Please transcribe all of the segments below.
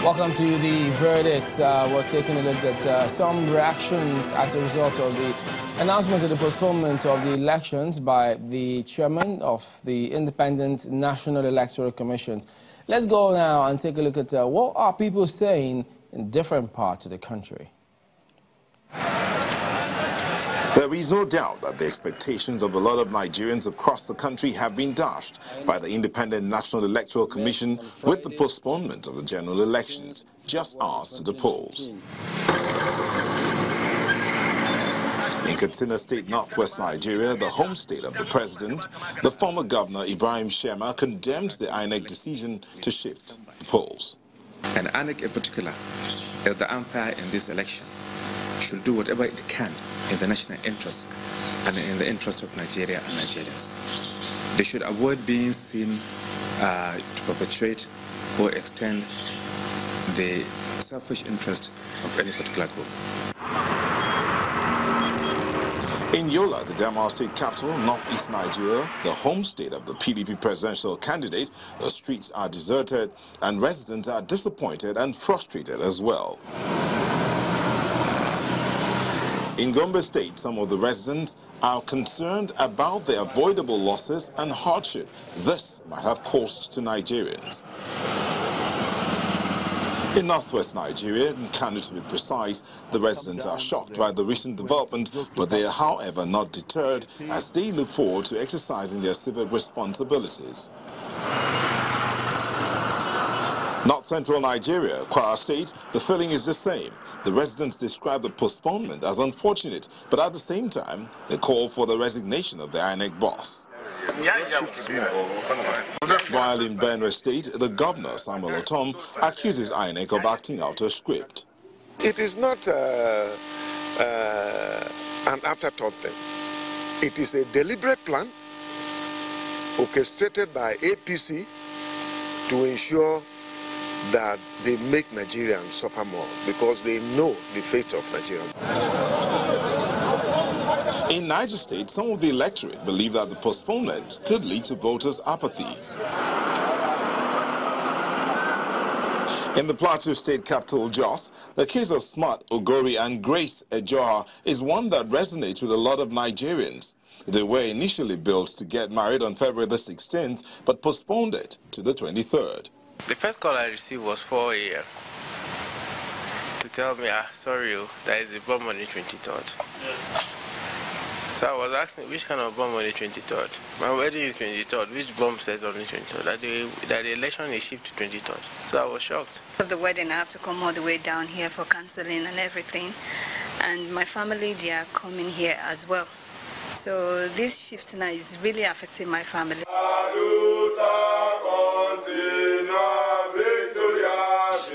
Welcome to the verdict. We're taking a look at some reactions as a result of the announcement of the postponement of the elections by the chairman of the Independent National Electoral Commission. Let's go now and take a look at what are people saying in different parts of the country. There is no doubt that the expectations of a lot of Nigerians across the country have been dashed by the Independent National Electoral Commission with the postponement of the general elections, just hours to the polls. In Katsina State, northwest Nigeria, the home state of the president, the former governor Ibrahim Shema condemned the INEC decision to shift the polls. And INEC in particular, as the umpire in this election, should do whatever it can in the national interest and in the interest of Nigeria and Nigerians. They should avoid being seen to perpetuate or extend the selfish interest of any particular group. In Yola, the Dama State capital, northeast Nigeria, the home state of the PDP presidential candidate, the streets are deserted and residents are disappointed and frustrated as well. In Gombe State, some of the residents are concerned about the avoidable losses and hardship this might have caused to Nigerians. In northwest Nigeria, in Kano to be precise, the residents are shocked by the recent development, but they are, however, not deterred as they look forward to exercising their civic responsibilities. North central Nigeria, Kwara State, the feeling is the same. The residents describe the postponement as unfortunate, but at the same time, they call for the resignation of the INEC boss. While in Benue State, the governor, Samuel Otom, accuses INEC of acting out a script. It is not an afterthought thing. It is a deliberate plan orchestrated by APC to ensure that they make Nigerians suffer more because they know the fate of Nigerians. In Niger State, some of the electorate believe that the postponement could lead to voters' apathy. In the Plateau State capital, Jos, the case of Smart Ogori and Grace Ejoha is one that resonates with a lot of Nigerians. They were initially billed to get married on February the 16th, but postponed it to the 23rd. The first call I received was 4 a.m. to tell me, sorry, there is a bomb on the 23rd. So I was asking, which kind of bomb on the 23rd? My wedding is 23rd. Which bomb set on the 23rd? That the election is shifted to 23rd. So I was shocked. Of the wedding, I have to come all the way down here for counseling and everything. And my family, they are coming here as well. So this shift now is really affecting my family.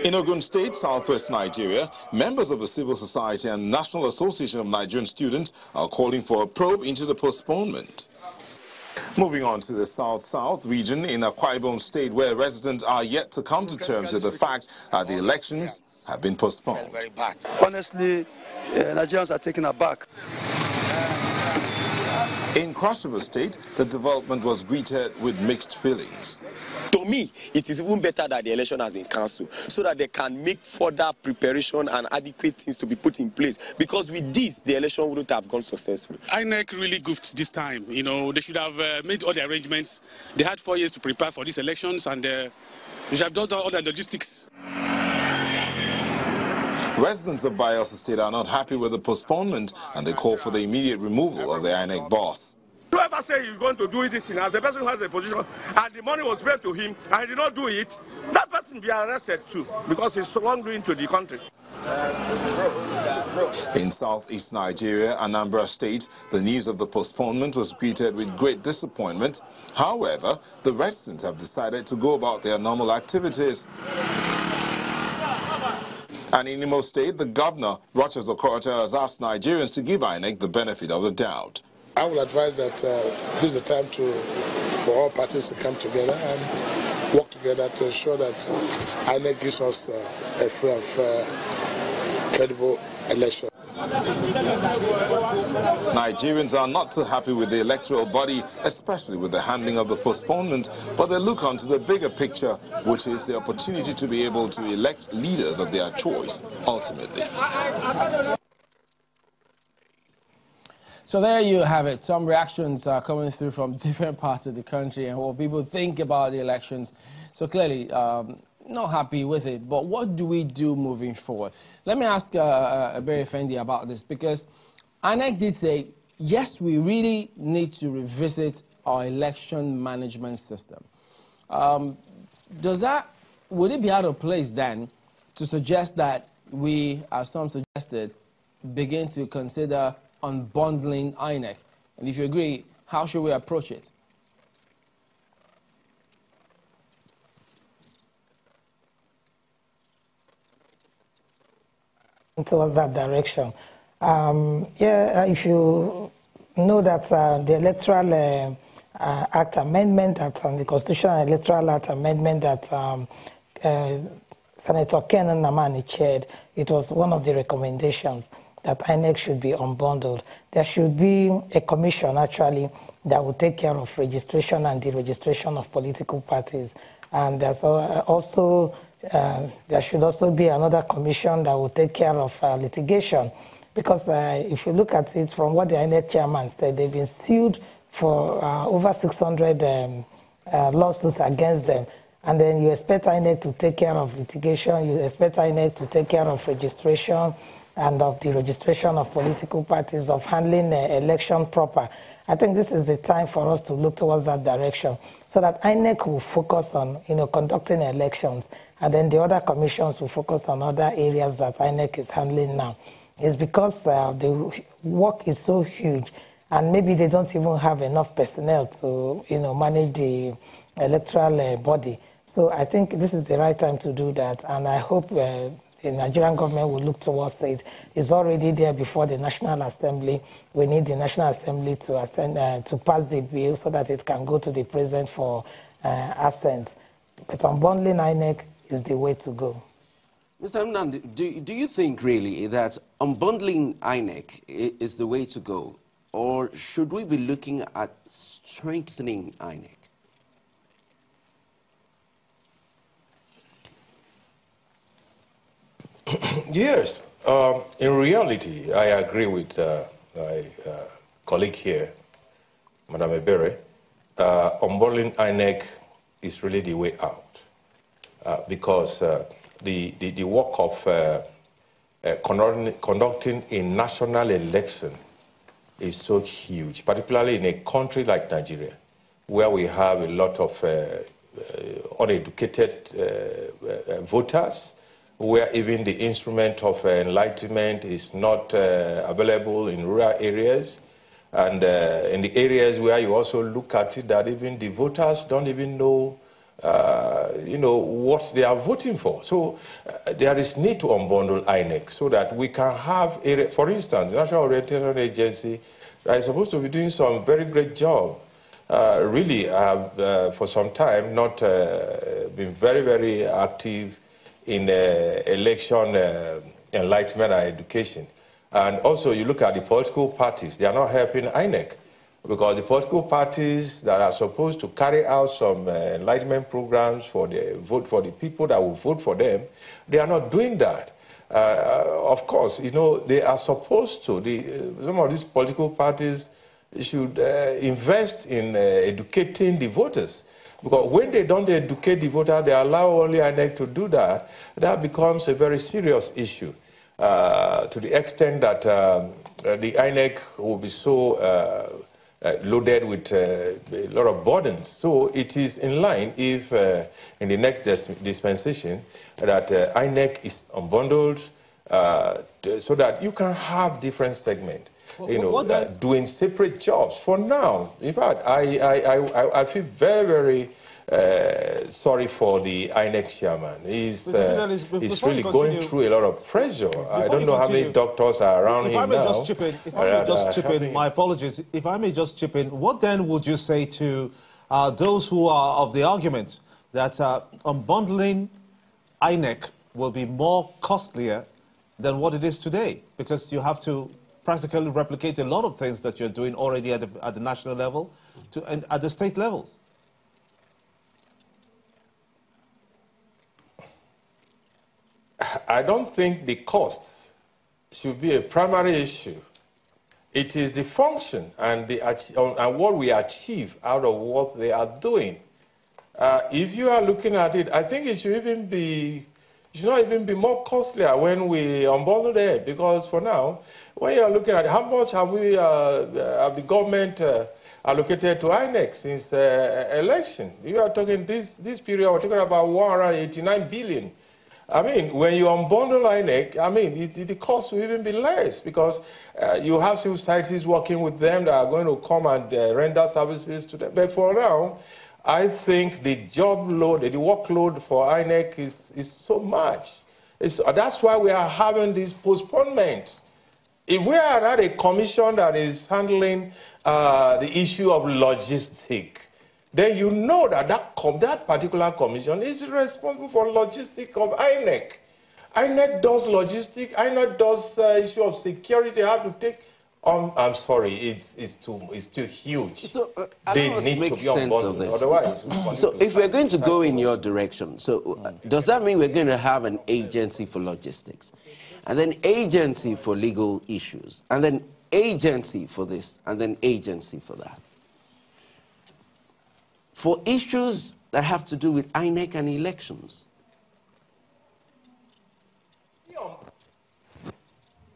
In Ogun State, southwest Nigeria, members of the civil society and National Association of Nigerian Students are calling for a probe into the postponement. Moving on to the south-south region in Akwa Ibom State, where residents are yet to come to terms with the fact that the elections have been postponed. Honestly, Nigerians are taken aback. In Cross River State, the development was greeted with mixed feelings. To me, it is even better that the election has been cancelled so that they can make further preparation and adequate things to be put in place. Because with this, the election wouldn't have gone successful. INEC really goofed this time. You know, they should have made all the arrangements. They had 4 years to prepare for these elections, and they should have done all the logistics. Residents of Bayelsa State are not happy with the postponement, and they call for the immediate removal of the INEC boss. Whoever says he's going to do this thing, as a person who has a position, and the money was paid to him, and he did not do it, that person be arrested too, because he's wrongdoing to the country. In southeast Nigeria, Anambra State, the news of the postponement was greeted with great disappointment. However, the residents have decided to go about their normal activities. And in Imo State, the governor, Rochas Okorocha, has asked Nigerians to give INEC the benefit of the doubt. I would advise that this is the time for all parties to come together and work together to ensure that INEC gives us a free and fair, credible election. Nigerians are not too happy with the electoral body, especially with the handling of the postponement, but they look onto the bigger picture, which is the opportunity to be able to elect leaders of their choice, ultimately. So there you have it. Some reactions are coming through from different parts of the country and what people think about the elections. So clearly, not happy with it. But what do we do moving forward? Let me ask Barry Fendi about this, because INEC did say, yes, we really need to revisit our election management system. Would it be out of place then to suggest that we, as some suggested, begin to consider unbundling INEC? And if you agree, how should we approach it? Towards that direction. If you know that the Electoral Act amendment, the Constitutional Electoral Act amendment that Senator Ken Nnamani chaired, it was one of the recommendations that INEC should be unbundled. There should be a commission, actually, that will take care of registration and deregistration of political parties. And there's also there should also be another commission that will take care of litigation. Because if you look at it from what the INEC chairman said, they've been sued for over 600 lawsuits against them. And then you expect INEC to take care of litigation, you expect INEC to take care of registration and of the registration of political parties, of handling the election proper. I think this is the time for us to look towards that direction, so that INEC will focus on conducting elections, and then the other commissions will focus on other areas that INEC is handling now. It's because the work is so huge, and maybe they don't even have enough personnel to manage the electoral body. So I think this is the right time to do that, and I hope the Nigerian government will look towards it. It's already there before the National Assembly. We need the National Assembly to pass the bill so that it can go to the President for assent. But unbundling INEC is the way to go. Mr. Mnandi, do you think really that unbundling INEC is the way to go? Or should we be looking at strengthening INEC? Yes. In reality, I agree with my colleague here, Madam Ebere. Unbundling INEC is really the way out because the work of conducting a national election is so huge, particularly in a country like Nigeria, where we have a lot of uneducated voters, where even the instrument of enlightenment is not available in rural areas, and in the areas where you also look at it that even the voters don't even know, what they are voting for. So there is need to unbundle INEC so that we can have, for instance, the National Orientation Agency that is supposed to be doing some very great job. Really have for some time not been very, very active in election enlightenment and education. And also you look at the political parties, they are not helping INEC, because the political parties that are supposed to carry out some enlightenment programs for the people that will vote for them, they are not doing that. Of course, they are supposed to, some of these political parties should invest in educating the voters. Because when they don't educate the voter, they allow only INEC to do that, that becomes a very serious issue to the extent that the INEC will be so loaded with a lot of burdens. So it is in line if in the next dispensation that INEC is unbundled so that you can have different segments. Doing separate jobs. For now, in fact, I feel very, very sorry for the INEC chairman. He's really going through a lot of pressure. I don't know how many doctors are around him now. If I may just chip in, my apologies. If I may just chip in, what then would you say to those who are of the argument that unbundling INEC will be more costlier than what it is today, because you have to practically replicate a lot of things that you're doing already at the national level and at the state levels. I don't think the cost should be a primary issue. It is the function and what we achieve out of what they are doing. If you are looking at it, I think it should not even be more costlier when we unbundle it, because for now, when you are looking at how much have the government allocated to INEC since election, you are talking this period, we're talking about 189 billion. I mean, when you unbundle INEC, I mean, the cost will even be less, because you have civil societies working with them that are going to come and render services to them. But for now, I think the job load, the workload for INEC is so much. That's why we are having this postponement. If we are at a commission that is handling the issue of logistics, then you know that that particular commission is responsible for logistics of INEC. INEC does logistics, INEC does issue of security. I have to take I'm sorry, it's too huge. So they need to be on board, otherwise. So if we're going to go in your direction, so does that mean we're going to have an agency for logistics, and then agency for legal issues, and then agency for this, and then agency for that? For issues that have to do with INEC and elections?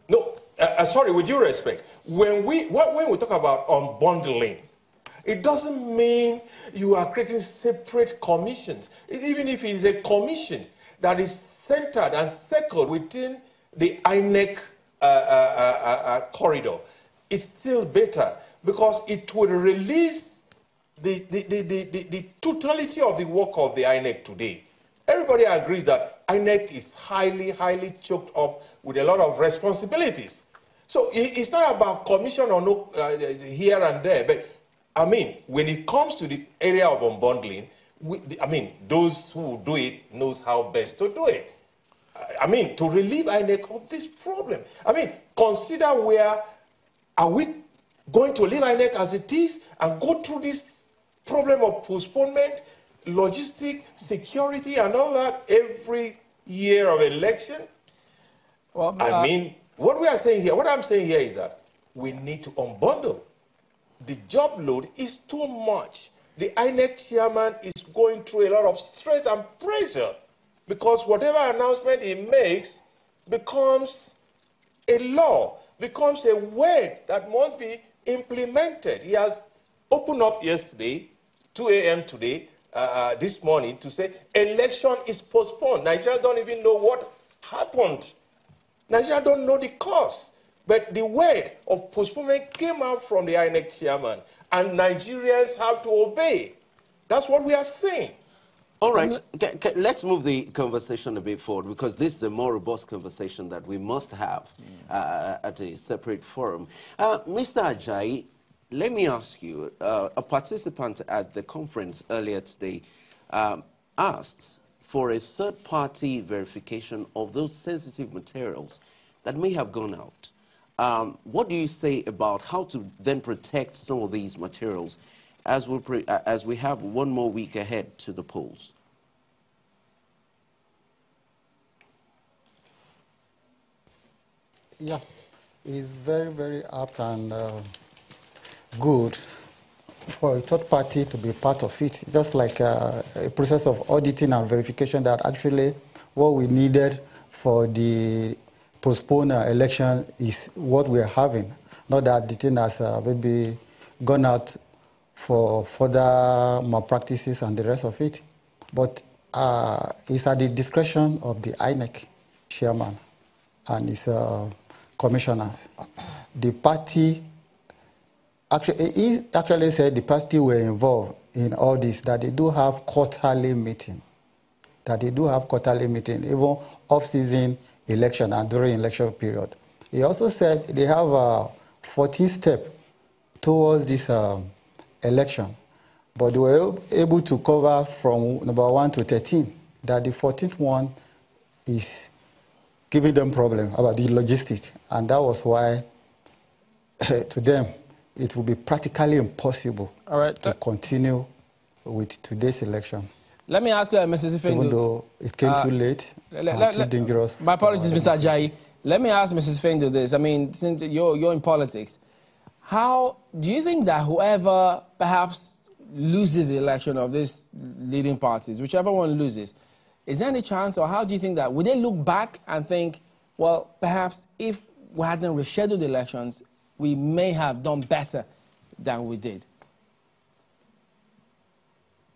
No, sorry, with due respect, when we talk about unbundling, it doesn't mean you are creating separate commissions. Even if it is a commission that is centered and circled within the INEC corridor, it's still better, because it will release the totality of the work of the INEC today. Everybody agrees that INEC is highly choked up with a lot of responsibilities. So it's not about commission or no here and there, but I mean, when it comes to the area of unbundling, I mean, those who do it knows how best to do it. I mean, to relieve INEC of this problem. I mean, consider are we going to leave INEC as it is and go through this problem of postponement, logistic, security, and all that every year of election? Well, I mean, what I'm saying here is that we need to unbundle. The job load is too much. The INEC chairman is going through a lot of stress and pressure, because whatever announcement he makes becomes a law, becomes a word that must be implemented. He has opened up yesterday, 2 a.m. today, this morning, to say election is postponed. Nigeria don't even know what happened. Nigeria don't know the cause. But the word of postponement came out from the INEC chairman, and Nigerians have to obey. That's what we are saying. All right, let's move the conversation a bit forward, because this is a more robust conversation that we must have at a separate forum. Mr. Ajayi, let me ask you, a participant at the conference earlier today asked for a third-party verification of those sensitive materials that may have gone out. What do you say about how to then protect some of these materials as we have one more week ahead to the polls? Yeah, it's very apt and good for a third party to be part of it, just like a process of auditing and verification that actually what we needed for the postponed election is what we're having, not that the thing has maybe gone out for further malpractices and the rest of it. But it's at the discretion of the INEC chairman and his commissioners. The party, he actually said the party were involved in all this, that they do have quarterly meeting, even off-season election and during election period. He also said they have 14 steps towards this election, but they were able to cover from number 1 to 13, that the 14th one is giving them problem about the logistic. And that was why, to them, it will be practically impossible to continue with today's election. Let me ask Mrs. Ifendu. Even though it came too late, too dangerous. My apologies, Mr. Ajayi. Let me ask Mrs. Ifendu this. I mean, since you're in politics, how do you think that whoever perhaps loses the election of these leading parties, whichever one loses, is there any chance, or how do you think that, would they look back and think, well, perhaps if we hadn't rescheduled the elections, we may have done better than we did?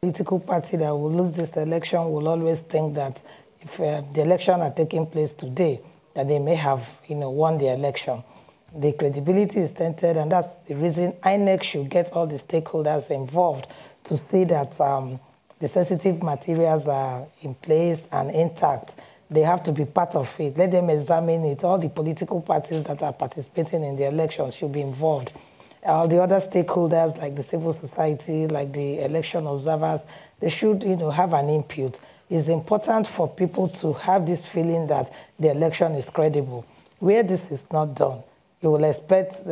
Political party that will lose this election will always think that if the election are taking place today, that they may have, won the election. The credibility is tainted, and that's the reason INEC should get all the stakeholders involved to see that the sensitive materials are in place and intact. They have to be part of it. Let them examine it. All the political parties that are participating in the elections should be involved. All the other stakeholders, like the civil society, like the election observers, they should, have an input. It's important for people to have this feeling that the election is credible. Where this is not done, you will expect,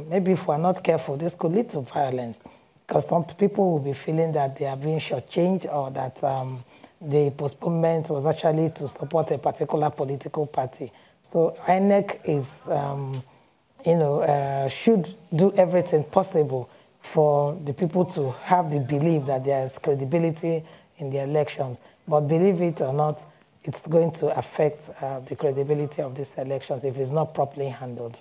maybe if we're not careful, this could lead to violence, because some people will be feeling that they are being shortchanged, or that the postponement was actually to support a particular political party. So INEC is, should do everything possible for the people to have the belief that there is credibility in the elections. But believe it or not, it's going to affect the credibility of these elections if it's not properly handled.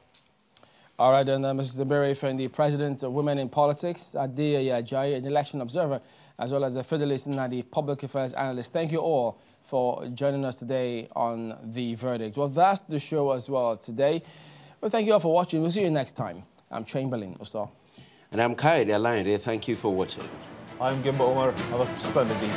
All right, then, Mrs. Zabere Fendi, President of Women in Politics, Adeya Ajayi, an election observer, as well as a Federalist and the public affairs analyst. Thank you all for joining us today on The Verdict. Well, that's the show as well today. Well, thank you all for watching. We'll see you next time. I'm Chamberlain Oso. And I'm Kai Deline. Thank you for watching. I'm Gimba Omar. Have a splendid day.